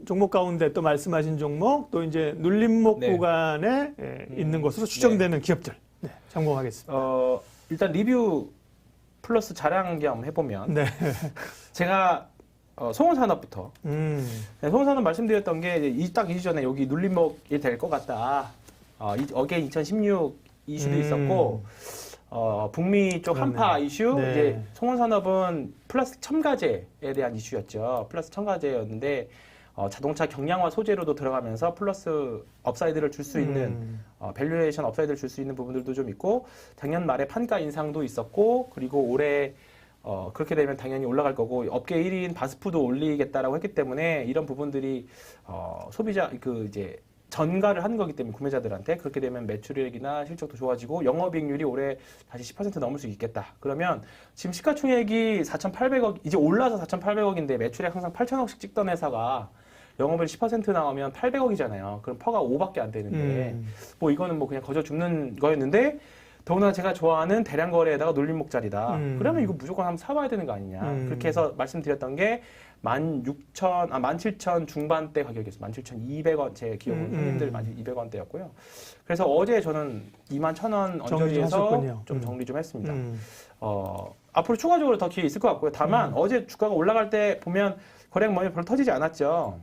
종목 가운데 또 말씀하신 종목 또 이제 눌림목 네. 구간에 있는 것으로 추정되는 기업들 점검하겠습니다. 일단 리뷰 플러스 자랑 겸 해보면 네. 제가 송원산업부터 송원산업 말씀드렸던 게 딱 이전에 여기 눌림목이 될 것 같다. 어게인 2016 이슈도 있었고 북미 쪽 그러네. 한파 이슈 네. 이제 송원산업은 플라스틱 첨가제에 대한 이슈였죠. 플라스틱 첨가제였는데 자동차 경량화 소재로도 들어가면서 플러스 업사이드를 줄 수 있는 밸류에이션 업사이드를 줄 수 있는 부분들도 좀 있고 작년 말에 판가 인상도 있었고 그리고 올해 그렇게 되면 당연히 올라갈 거고 업계 1위인 바스프도 올리겠다라고 했기 때문에 이런 부분들이 소비자 이제 전가를 하는 거기 때문에 구매자들한테 그렇게 되면 매출액이나 실적도 좋아지고 영업이익률이 올해 다시 10% 넘을 수 있겠다. 그러면 지금 시가총액이 4,800억 이제 올라서 4,800억인데 매출액 항상 8,000억씩 찍던 회사가 영업을 10% 나오면 800억이잖아요. 그럼 퍼가 5밖에 안 되는데 뭐 이거는 뭐 그냥 거저 죽는 거였는데 더구나 제가 좋아하는 대량 거래에다가 눌림목자리다. 그러면 이거 무조건 한번 사봐야 되는 거 아니냐. 그렇게 해서 말씀드렸던 게 17,000 중반대 가격이었어요. 17,200원 제 기억은 손님들 200원대였고요. 그래서 어제 저는 21,000원 언저리에서 좀 정리 좀 했습니다. 앞으로 추가적으로 더 기회 있을 것 같고요. 다만 어제 주가가 올라갈 때 보면 거래액 많이 별로 터지지 않았죠.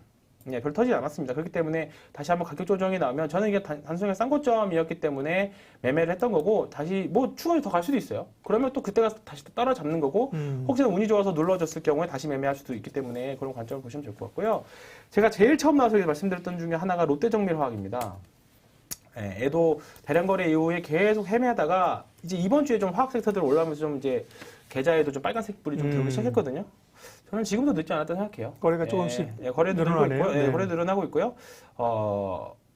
네, 별로 터지지 않았습니다. 그렇기 때문에 다시 한번 가격 조정이 나오면 저는 이게 단순하게 싼고점이었기 때문에 매매를 했던 거고 다시 뭐 추가로 더 갈 수도 있어요. 그러면 또 그때가 다시 또 따라잡는 거고 혹시나 운이 좋아서 눌러졌을 경우에 다시 매매할 수도 있기 때문에 그런 관점을 보시면 될 것 같고요. 제가 제일 처음 나와서 말씀드렸던 중에 하나가 롯데정밀화학입니다. 예, 얘도 대량 거래 이후에 계속 헤매다가 이제 이번 주에 좀 화학 섹터들 올라오면서 좀 이제 계좌에도 좀 빨간색 불이 좀 들어오기 시작했거든요. 저는 지금도 늦지 않았다 생각해요. 거래가 조금씩 거래 늘어나고 있고요. 네. 거래 늘어나고 있고요.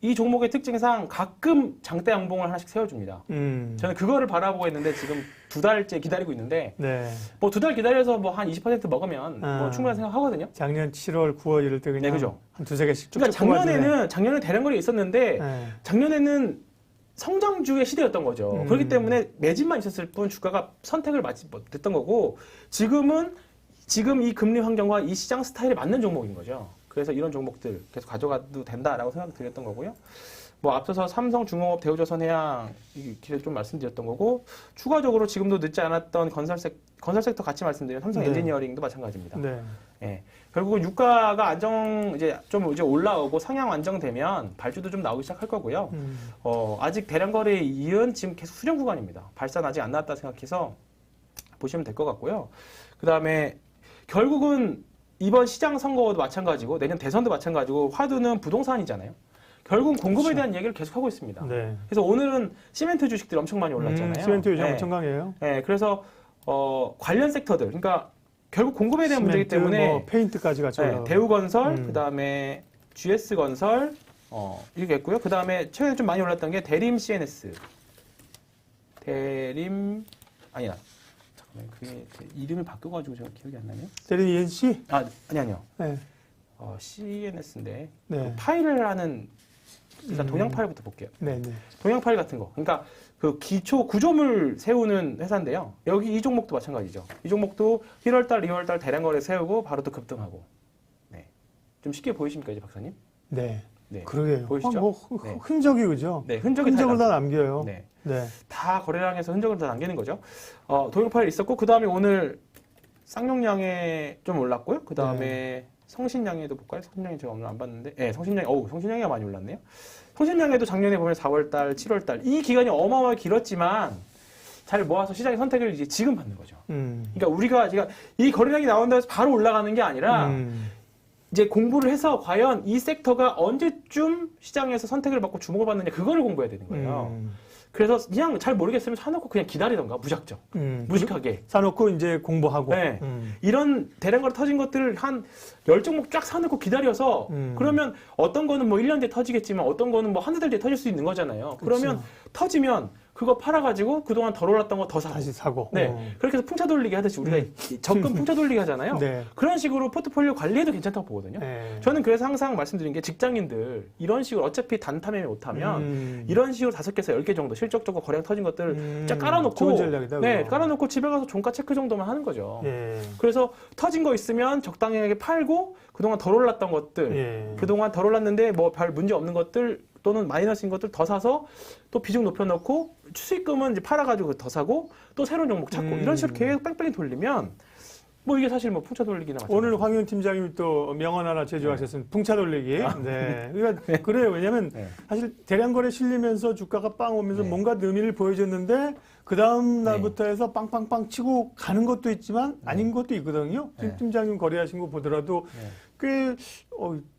이 종목의 특징상 가끔 장대 양봉을 하나씩 세워줍니다. 저는 그거를 바라보고 있는데 지금 2달째 기다리고 있는데 뭐 2달 기다려서 뭐 한 20% 먹으면 뭐 충분한 생각하거든요. 작년 7월, 9월 이럴 때 그냥 그죠. 한 두세 개씩 쭉 그러니까 작년에 대량 거래 있었는데 작년에는 성장주의 시대였던 거죠. 그렇기 때문에 매집만 있었을 뿐 주가가 선택을 맞지 못했던 거고 지금 이 금리 환경과 이 시장 스타일에 맞는 종목인 거죠. 그래서 이런 종목들 계속 가져가도 된다라고 생각드렸던 거고요. 뭐 앞서서 삼성중공업, 대우조선해양 이 기회를 좀 말씀드렸던 거고 추가적으로 지금도 늦지 않았던 건설 섹터 같이 말씀드린 삼성 엔지니어링도 마찬가지입니다. 예. 결국은 유가가 이제 올라오고 상향 안정되면 발주도 좀 나오기 시작할 거고요. 아직 대량 거래에 이은 지금 계속 수렴 구간입니다. 발산 아직 안 나왔다 생각해서 보시면 될 것 같고요. 그 다음에 결국은 이번 시장 선거도 마찬가지고 내년 대선도 마찬가지고 화두는 부동산이잖아요. 결국은 공급에 대한 얘기를 계속하고 있습니다. 그래서 오늘은 시멘트 주식들이 엄청 많이 올랐잖아요. 시멘트 요즘 엄청 강해요. 네, 그래서 관련 섹터들, 그러니까 결국 공급에 대한 문제이기 때문에 뭐 페인트까지 같이 올라가고 대우건설, 그다음에 GS건설 이렇게 했고요. 그다음에 최근에 좀 많이 올랐던 게 대림 CNS, 아니야. 그게 이름이 바뀌어가지고 제가 기억이 안 나네요. 대림 ENC? 아니요. 네. CNS인데 네. 파일을 하는 일단 동양 파일부터 볼게요. 네네. 동양 파일 같은 거. 그러니까 그 기초 구조물 세우는 회사인데요. 여기 이 종목도 마찬가지죠. 이 종목도 1월달, 2월달 대량 거래 세우고 바로 또 급등하고. 네. 좀 쉽게 보이십니까, 이제 박사님? 네. 네. 그러게요. 보이시죠? 흔적이 그죠? 네, 흔적을 다 남겨요. 네. 네. 다 거래량에서 흔적을 다 남기는 거죠. 동양 파일 있었고 그 다음에 오늘 쌍용량에 좀 올랐고요. 그 다음에 성신량에도 볼까요? 성신량이 제가 오늘 안 봤는데, 네, 성신량이 많이 올랐네요. 성신량에도 작년에 보면 4월달, 7월달 이 기간이 어마어마하게 길었지만 잘 모아서 시장의 선택을 이제 지금 받는 거죠. 그러니까 제가 이 거래량이 나온다고 해서 바로 올라가는 게 아니라 이제 공부를 해서 과연 이 섹터가 언제쯤 시장에서 선택을 받고 주목을 받느냐 그거를 공부해야 되는 거예요. 그래서 그냥 잘 모르겠으면 사놓고 그냥 기다리던가 무작정 무식하게 사놓고 이제 공부하고 네. 이런 대량 거래 터진 것들을 한 10종목 쫙 사놓고 기다려서 그러면 어떤 거는 뭐 1년 뒤에 터지겠지만 어떤 거는 뭐 한두 달 뒤에 터질 수 있는 거잖아요. 그러면 터지면 그거 팔아가지고 그동안 덜 올랐던 거 더 사고. 다시 사고. 네. 그렇게 해서 풍차 돌리기 하듯이 우리가 적금 풍차 돌리기 하잖아요. 네. 그런 식으로 포트폴리오 관리해도 괜찮다고 보거든요. 네. 저는 그래서 항상 말씀드린 게 직장인들 이런 식으로 어차피 단타매매 못하면 이런 식으로 5개에서 10개 정도 실적적으로 거래가 터진 것들 쫙 깔아놓고 좋은 전략이다. 네, 그거. 깔아놓고 집에 가서 종가 체크 정도만 하는 거죠. 예. 그래서 터진 거 있으면 적당하게 팔고 그동안 덜 올랐던 것들 예. 그동안 덜 올랐는데 뭐 별 문제 없는 것들 또는 마이너스인 것들 더 사서 또 비중 높여놓고 수익금은 이제 팔아가지고 더 사고 또 새로운 종목 찾고 이런 식으로 계속 뺑뺑이 돌리면 뭐 이게 사실 뭐 풍차 돌리기나 마찬가지. 오늘 황윤 팀장님이 또 명언 하나 제조하셨습니다. 풍차 돌리기. 네. 그러니까 그래요. 왜냐면 네. 사실 대량거래 실리면서 주가가 빵 오면서 네. 뭔가 의미를 보여줬는데 그 다음 날부터 해서 빵빵빵 치고 가는 것도 있지만 아닌 것도 있거든요. 지금 네. 팀장님 거래하신 거 보더라도 네. 꽤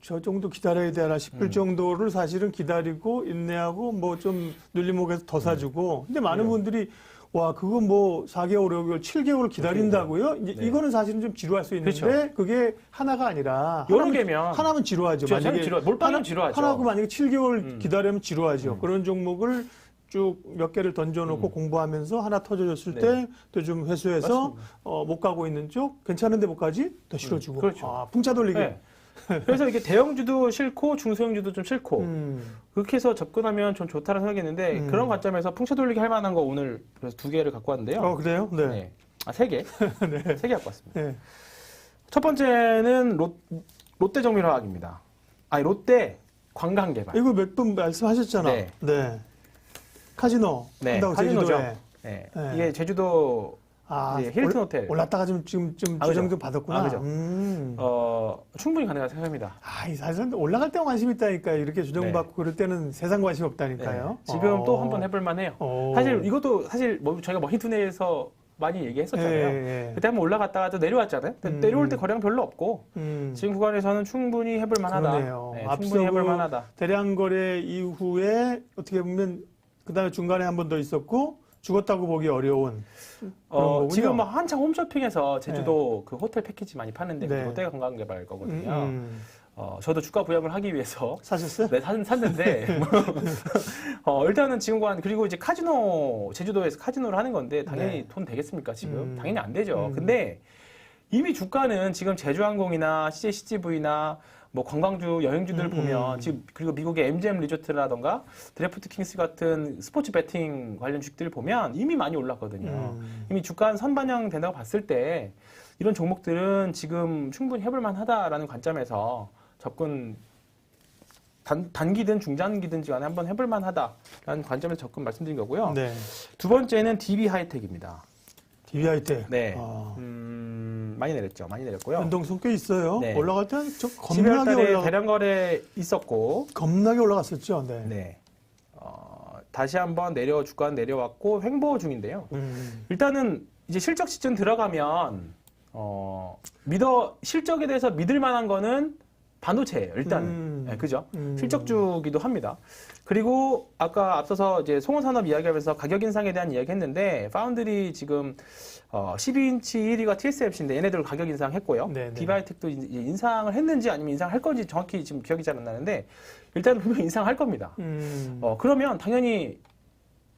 저 정도 기다려야 되나 싶을 정도를 사실은 기다리고 인내하고 뭐 좀 눌림목에서 더 사주고 근데 많은 네. 분들이 와 그거 뭐 4개월, 5개월, 7개월 기다린다고요? 이제 네. 이거는 사실은 좀 지루할 수 있는데 그렇죠. 그게 하나가 아니라 여러 개면 하나면 지루하죠. 몰빵이면 지루하죠. 하나고 만약에 7개월 기다리면 지루하죠. 그런 종목을 쭉 몇 개를 던져놓고 공부하면서 하나 터져줬을 네. 때 또 좀 회수해서 맞습니다. 못 가고 있는 쪽 괜찮은데 못 가지? 더 실어주고. 그렇죠. 아, 풍차 돌리기. 네. 그래서 이게 대형주도 싫고 중소형주도 좀 싫고 그렇게 해서 접근하면 좀 좋다고 생각했는데 그런 관점에서 풍차 돌리기 할 만한 거 오늘 그래서 2개를 갖고 왔는데요. 그래요? 네. 네. 아, 3개. 네. 3개 갖고 왔습니다. 네. 첫 번째는 롯데 정밀화학입니다. 아니 롯데 관광개발. 이거 몇 분 말씀하셨잖아. 네. 네. 카지노 네, 한다고 카지노죠. 제주도에. 네. 네. 이게 제주도 네, 힐튼 호텔. 올랐다가 좀 아, 조정 그죠. 좀 받았구나. 아, 그죠. 충분히 가능하다고 생각합니다. 이 사실은 올라갈 때만 관심 있다니까 이렇게 네. 조정받고 그럴 때는 세상 관심 없다니까요. 네. 지금 또 한번 해볼 만해요. 사실 이것도 사실 뭐 저희가 머니투네에서 많이 얘기했었잖아요. 예. 그때 한번 올라갔다가 또 내려왔잖아요. 근데 내려올 때 거래량 별로 없고 지금 구간에서는 충분히 해볼 만하다. 그러네요. 네, 앞서 충분히 해볼 그 만하다. 대량 거래 이후에 어떻게 보면 그다음에 중간에 한 번 더 있었고 죽었다고 보기 어려운 그런 거군요. 지금 뭐 한창 홈쇼핑에서 제주도 그 호텔 패키지 많이 파는데 네. 롯데가 관광개발 거거든요. 저도 주가 부양을 하기 위해서 사셨어요? 네, 샀는데 일단은 지금 그리고 이제 카지노 제주도에서 카지노를 하는 건데 당연히 네. 돈 되겠습니까 지금? 당연히 안 되죠. 근데 이미 주가는 지금 제주항공이나 CJCGV나 뭐 관광주 여행주들 보면 지금 그리고 미국의 MGM 리조트라던가 드래프트 킹스 같은 스포츠 베팅 관련 주식들 보면 이미 많이 올랐거든요. 이미 주가 선반영 된다고 봤을 때 이런 종목들은 지금 충분히 해볼 만하다라는 관점에서 접근 단기든 중장기든 간에 한번 해볼 만하다라는 관점에서 접근 말씀드린 거고요. 네. 두 번째는 DB 하이텍입니다. DBI 때. 네. 많이 내렸죠. 많이 내렸고요. 연동성 꽤 있어요. 네. 올라갈 때는 12월달에 대량 거래 있었고, 겁나게 올라갔었죠. 네. 네. 다시 한번 주가 내려왔고 횡보 중인데요. 일단은 이제 실적 시즌 들어가면 실적에 대해서 믿을 만한 거는 반도체예요. 일단은 네, 그죠? 실적주기도 합니다. 그리고 아까 앞서서 이제 송원산업 이야기하면서 가격 인상에 대한 이야기했는데 파운드리 지금 12인치 1위가 TSMC인데 얘네들 가격 인상했고요. 디바이텍도 인상을 했는지 아니면 인상할 건지 정확히 지금 기억이 잘 안 나는데 일단 분명히 인상할 겁니다. 그러면 당연히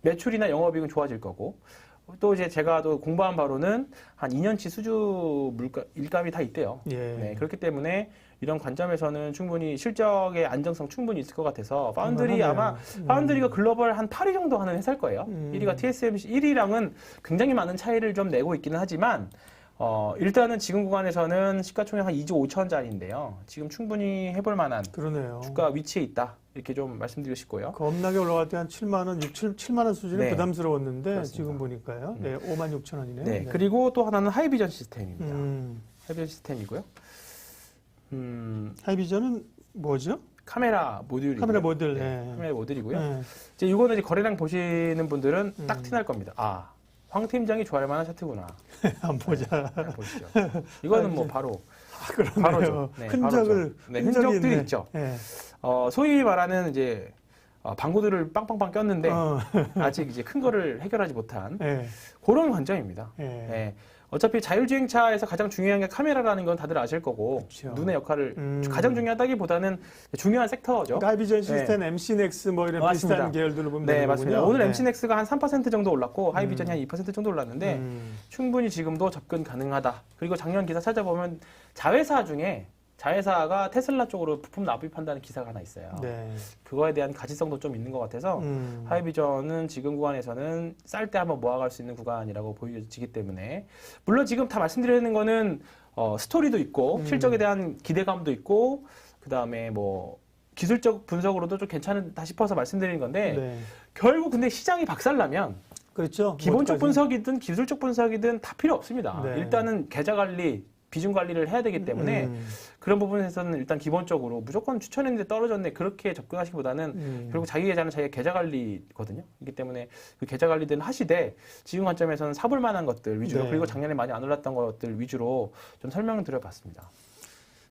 매출이나 영업이익은 좋아질 거고 또 이제 제가 또 공부한 바로는 한 2년치 수주 일감이 다 있대요. 예. 네, 그렇기 때문에 이런 관점에서는 충분히 실적의 안정성 충분히 있을 것 같아서 파운드리 아마 파운드리가 글로벌 한 8위 정도 하는 회사일 거예요. 1위가 TSMC 1위랑은 굉장히 많은 차이를 좀 내고 있기는 하지만 일단은 지금 구간에서는 시가총액 한 2조 5천원짜리인데요. 지금 충분히 해볼 만한 그러네요. 주가 위치에 있다. 이렇게 좀 말씀드리고 싶고요. 겁나게 올라갈 때 한 7만 원, 7만 원 수준이 네. 부담스러웠는데 그렇습니다. 지금 보니까요. 네, 5만 6천 원이네요. 네, 그리고 또 하나는 하이비전 시스템입니다. 하이비전 시스템이고요. 하이비전은 뭐죠? 카메라 모듈이고요. 카메라 모듈. 네. 카메라 모듈이고요. 네. 이제 이거는 이제 거래량 보시는 분들은 딱 티날 겁니다. 아, 황 팀장이 좋아할 만한 차트구나. 한번 보자. 보시죠. 이거는 뭐 바로 그러네요. 바로죠. 네, 흔적을 네, 흔적들이 있네. 있죠. 네. 소위 말하는 이제 방구들을 빵빵빵 꼈는데 아직 이제 큰 거를 해결하지 못한 네. 그런 관점입니다. 네. 네. 어차피 자율주행차에서 가장 중요한 게 카메라라는 건 다들 아실 거고 그렇죠. 눈의 역할을 가장 중요하다기보다는 중요한 섹터죠. 그러니까 하이비전 시스템, MC넥스 뭐 이런 맞습니다. 비슷한 계열들을 보면 네, 되는 맞습니다. 거군요. 오늘 네. MC넥스가 한 3% 정도 올랐고 하이비전이 한 2% 정도 올랐는데 충분히 지금도 접근 가능하다. 그리고 작년 기사 찾아보면 자회사가 테슬라 쪽으로 부품 납입한다는 기사가 하나 있어요. 네. 그거에 대한 가치성도 좀 있는 것 같아서 하이비전은 지금 구간에서는 쌀 때 한번 모아갈 수 있는 구간이라고 보여지기 때문에 물론 지금 다 말씀드리는 거는 스토리도 있고 실적에 대한 기대감도 있고 그 다음에 뭐 기술적 분석으로도 좀 괜찮다 싶어서 말씀드리는 건데 네. 결국 근데 시장이 박살나면 그렇죠. 기본적 뭐까지. 분석이든 기술적 분석이든 다 필요 없습니다. 네. 일단은 계좌 관리, 비중 관리를 해야 되기 때문에 그런 부분에서는 일단 기본적으로 무조건 추천했는데 떨어졌네 그렇게 접근하시기보다는 결국 자기 계좌는 자기 계좌 관리거든요. 그렇기 때문에 그 계좌 관리든 하시되 지금 관점에서는 사볼 만한 것들 위주로 네. 그리고 작년에 많이 안 올랐던 것들 위주로 좀 설명을 드려봤습니다.